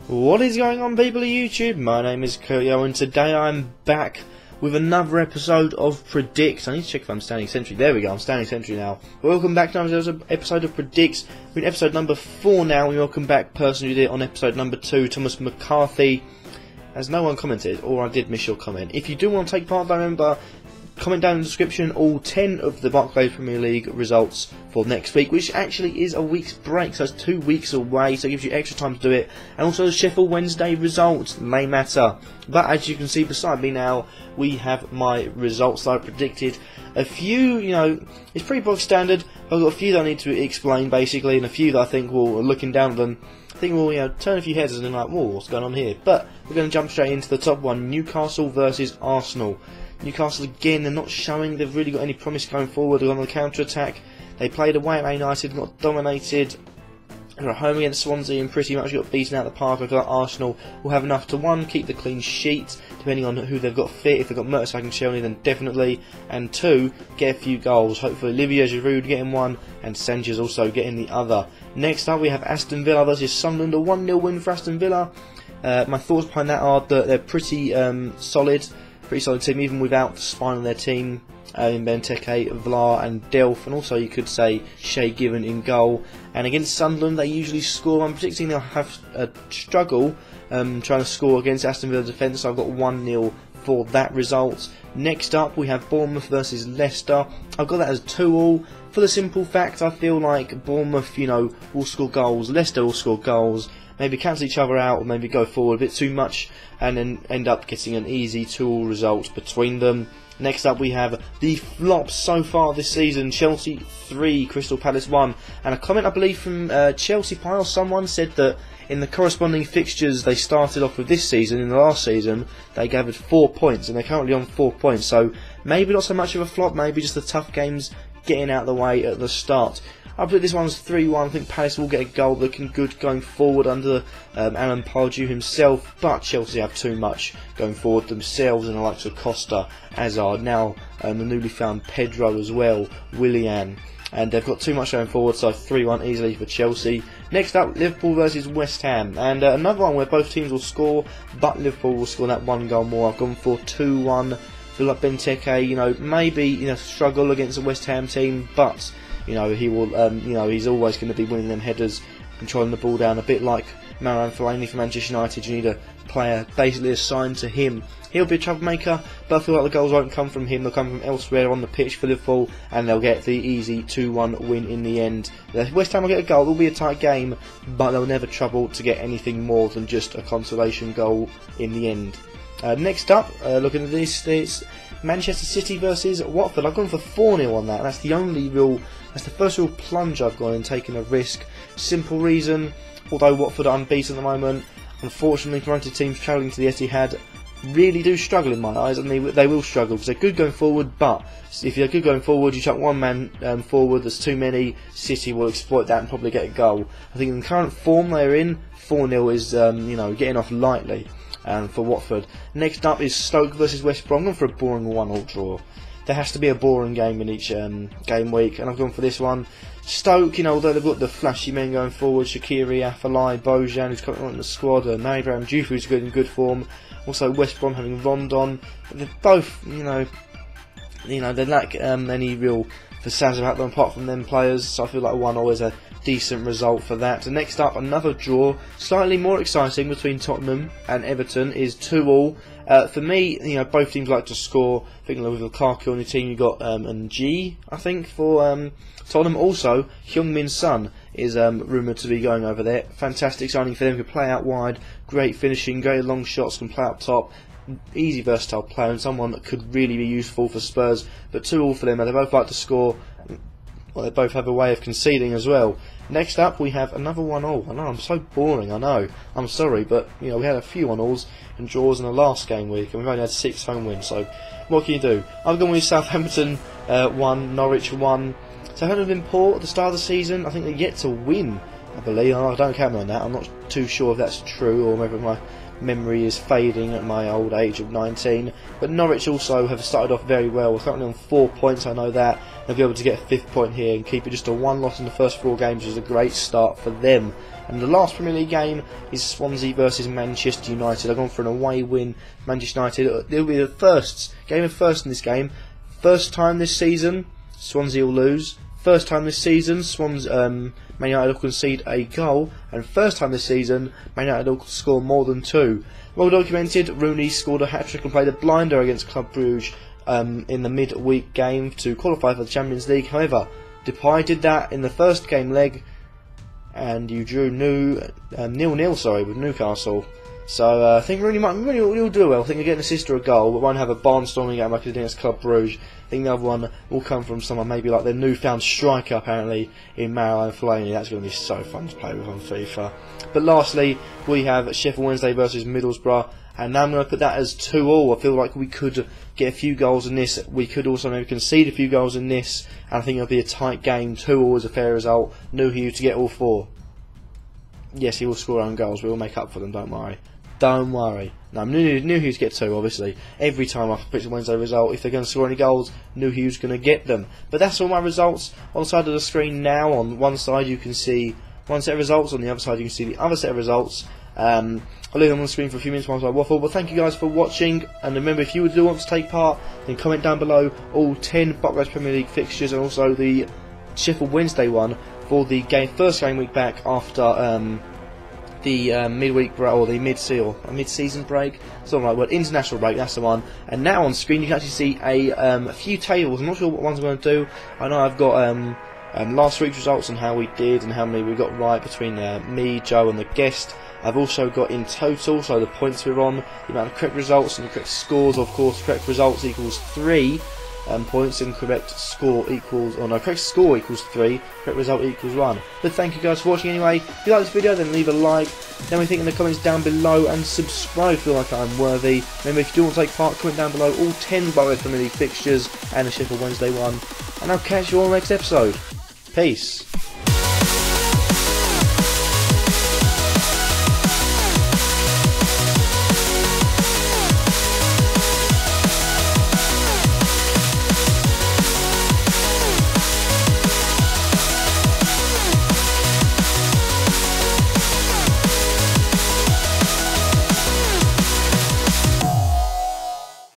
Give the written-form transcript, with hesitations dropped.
What is going on, people of YouTube? My name is Kuryo and today I'm back with another episode of Predict. I need to check if I'm standing sentry. There we go, I'm standing sentry now. Welcome back to another episode of Predict. We're in episode number 4 now, and welcome back person who did it on episode number 2, Thomas McCarthy. As no one commented, or I did miss your comment. If you do want to take part, remember, comment down in the description all 10 of the Barclays Premier League results for next week, which actually is a week's break, so it's 2 weeks away, so it gives you extra time to do it. And also the Sheffield Wednesday results may matter. But as you can see beside me now, we have my results that I predicted. A few, it's pretty bog standard. I've got a few that I need to explain basically, and a few that I think will, looking down at them, I think we'll turn a few heads and then like, whoa, what's going on here? But we're going to jump straight into the top one, Newcastle versus Arsenal. Newcastle again, they're not showing they've really got any promise going forward. They're on the counter-attack. They played away at Man United, got dominated. They're at home against Swansea and pretty much got beaten out of the park. I feel like Arsenal will have enough to, 1, keep the clean sheet, depending on who they've got fit. If they've got Mertesacker and Shelny, then definitely. And 2, get a few goals. Hopefully Olivier Giroud getting one, and Sanchez also getting the other. Next up, we have Aston Villa versus Sunderland, a 1-0 win for Aston Villa. My thoughts behind that are that they're pretty solid. Pretty solid team, even without the spine of their team in Benteke, Vlar and Delph, and also you could say Shay Given in goal. And against Sunderland, they usually score. I'm predicting they'll have a struggle trying to score against Aston Villa defence, so I've got 1-0 for that result. Next up, we have Bournemouth versus Leicester. I've got that as 2-2, for the simple fact I feel like Bournemouth, will score goals, Leicester will score goals, maybe cancel each other out, or maybe go forward a bit too much, and then end up getting an easy 2-2 result between them. Next up, we have the flops so far this season. Chelsea 3, Crystal Palace 1. And a comment, I believe, from Chelsea Pile, someone said that in the corresponding fixtures they started off with this season, in the last season, they gathered 4 points, and they're currently on 4 points. So maybe not so much of a flop, maybe just the tough games getting out of the way at the start. I believe this one's 3-1. I think Palace will get a goal, looking good going forward under Alan Pardew himself, but Chelsea have too much going forward themselves, and the likes of Costa, Hazard, now the newly found Pedro as well, Willian, and they've got too much going forward, so 3-1 easily for Chelsea. Next up, Liverpool versus West Ham, and another one where both teams will score, but Liverpool will score that 1 goal more. I've gone for 2-1. I feel like Benteke, maybe struggle against a West Ham team, but he will, he's always going to be winning them headers, controlling the ball down, a bit like Marouane Fellaini for Manchester United. You need a player basically assigned to him. He'll be a troublemaker, but I feel like the goals won't come from him, they'll come from elsewhere on the pitch for Liverpool, and they'll get the easy 2-1 win in the end. West Ham will get a goal, it'll be a tight game, but they'll never trouble to get anything more than just a consolation goal in the end. Next up, looking at this, it's Manchester City versus Watford. I've gone for 4-0 on that. That's the first real plunge I've gone in, taking a risk. Simple reason, although Watford are unbeaten at the moment, unfortunately promoted teams travelling to the Etihad really do struggle in my eyes, and they will struggle because they're good going forward, but if you're good going forward, you chuck one man forward, there's too many, City will exploit that and probably get a goal. I think in the current form they're in, 4-0 is getting off lightly for Watford. Next up is Stoke versus West Brom. I'm going for a boring 1-1 draw. There has to be a boring game in each game week, and I've gone for this one. Stoke, although they've got the flashy men going forward, Shaqiri, Afellay, Bojan, who's coming on in the squad, Naidram Jufu, who's good in good form. Also West Brom having Rondon. But they're both, they lack any real facades about them apart from them players. So I feel like 1-0 is a decent result for that. And next up, another draw, slightly more exciting, between Tottenham and Everton, is 2-2. For me, both teams like to score. I think with Lukaku on the team, you've got Ng, I think, for Tottenham. Also, Heung-min Son is rumoured to be going over there. Fantastic signing for them. Can play out wide, great finishing, great long shots, can play up top. Easy, versatile player, and someone that could really be useful for Spurs. But 2-2 for them, and they both like to score. Well, they both have a way of conceding as well. Next up, we have another 1-0. I know, I'm so boring, I know. I'm sorry, but we had a few 1-0s and draws in the last game week, and we've only had 6 home wins, so what can you do? I've gone with Southampton 1, Norwich 1. Southampton have been poor at the start of the season. I think they're yet to win, I believe. I don't count me on that. I'm not too sure if that's true, or maybe my memory is fading at my old age of 19. But Norwich also have started off very well. We're currently on 4 points, I know that. They'll be able to get a 5th point here and keep it just a 1 loss in the first 4 games, which is a great start for them. And the last Premier League game is Swansea versus Manchester United. I've gone for an away win. Manchester United, it'll be the first game of first in this game. First time this season, Swansea will lose. First time this season, Man United will concede a goal, and first time this season, Man United will score more than 2. Well documented, Rooney scored a hat-trick and played a blinder against Club Brugge in the mid-week game to qualify for the Champions League. However, Depay did that in the first game leg, and you drew 0-0 with Newcastle. So I think Rooney will do well. I think he'll get an assist or a goal, but won't have a barnstorming game like he did against Club Brugge. I think the other one will come from someone maybe like their newfound striker apparently in Marouane Fellaini. That's going to be so fun to play with on FIFA. But lastly, we have Sheffield Wednesday versus Middlesbrough, and now I'm going to put that as 2-2. I feel like we could get a few goals in this. We could also maybe concede a few goals in this, and I think it'll be a tight game. 2-2 is a fair result. Nuhiu to get all 4. Yes, he will score own goals. We will make up for them. Don't worry. Don't worry. No, Nuhiu's to get 2, obviously. Every time I pick the Wednesday result, if they're going to score any goals, Nuhiu's going to get them. But that's all my results. On the side of the screen now, on one side you can see one set of results, on the other side you can see the other set of results. I'll leave them on the screen for a few minutes whilst I waffle, but thank you guys for watching, and remember, if you do want to take part, then comment down below all 10 Buckwheats Premier League fixtures, and also the Sheffield Wednesday one for the first game week back after the midweek break, or the mid-season break, something like that. International break, that's the one. And now on screen you can actually see a few tables. I'm not sure what ones I'm going to do. I know I've got last week's results and how we did and how many we got right between me, Joe and the guest. I've also got in total, so the points we're on, the amount of correct results and the correct scores. Of course, correct results equals 3 points, and correct score equals, correct score equals 3, correct result equals 1. But thank you guys for watching anyway. If you like this video, then leave a like, let me think in the comments down below, and subscribe if you feel like I'm worthy. Remember, if you do want to take part, comment down below all 10 Buckwheats Premier League fixtures and the Sheffield Wednesday one, and I'll catch you all next episode. Peace.